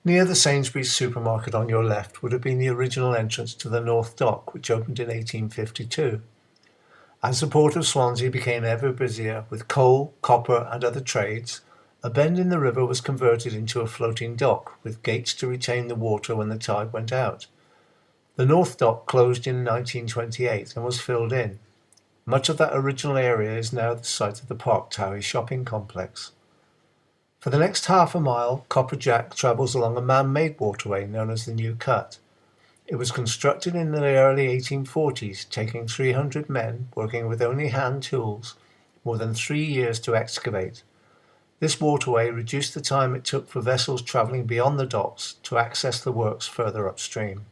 Near the Sainsbury's supermarket on your left would have been the original entrance to the North Dock, which opened in 1852. As the port of Swansea became ever busier with coal, copper and other trades, a bend in the river was converted into a floating dock, with gates to retain the water when the tide went out. The North Dock closed in 1928 and was filled in. Much of that original area is now the site of the Park Tawe shopping complex. For the next half a mile, Copper Jack travels along a man-made waterway known as the New Cut. It was constructed in the early 1840s, taking 300 men, working with only hand tools, more than 3 years to excavate. This waterway reduced the time it took for vessels travelling beyond the docks to access the works further upstream.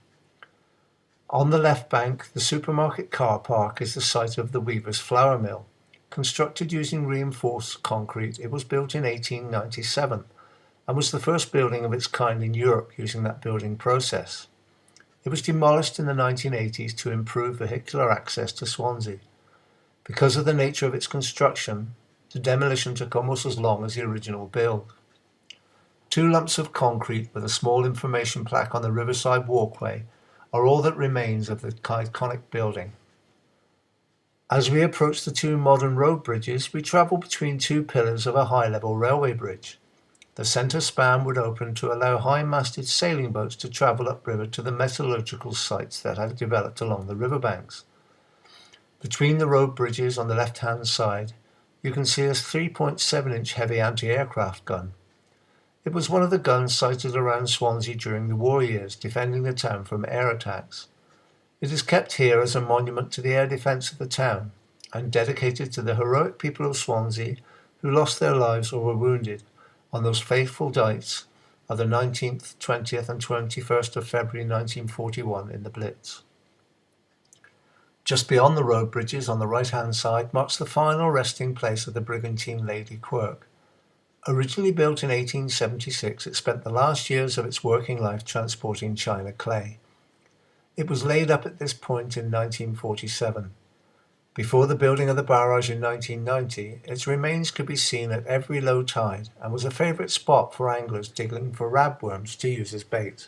On the left bank, the supermarket car park is the site of the Weaver's Flour Mill. Constructed using reinforced concrete, it was built in 1897 and was the first building of its kind in Europe using that building process. It was demolished in the 1980s to improve vehicular access to Swansea. Because of the nature of its construction, the demolition took almost as long as the original build. 2 lumps of concrete with a small information plaque on the riverside walkway are all that remains of the iconic building. As we approach the 2 modern road bridges, we travel between 2 pillars of a high-level railway bridge. The centre span would open to allow high-masted sailing boats to travel upriver to the metallurgical sites that have developed along the riverbanks. Between the road bridges on the left-hand side, you can see a 3.7-inch heavy anti-aircraft gun. It was one of the guns sighted around Swansea during the war years, defending the town from air attacks. It is kept here as a monument to the air defence of the town and dedicated to the heroic people of Swansea who lost their lives or were wounded on those faithful dates of the 19th, 20th and 21st of February 1941 in the Blitz. Just beyond the road bridges on the right-hand side marks the final resting place of the brigantine Lady Quirk. Originally built in 1876, it spent the last years of its working life transporting China clay. It was laid up at this point in 1947. Before the building of the barrage in 1990, its remains could be seen at every low tide and was a favourite spot for anglers digging for rabworms to use as bait.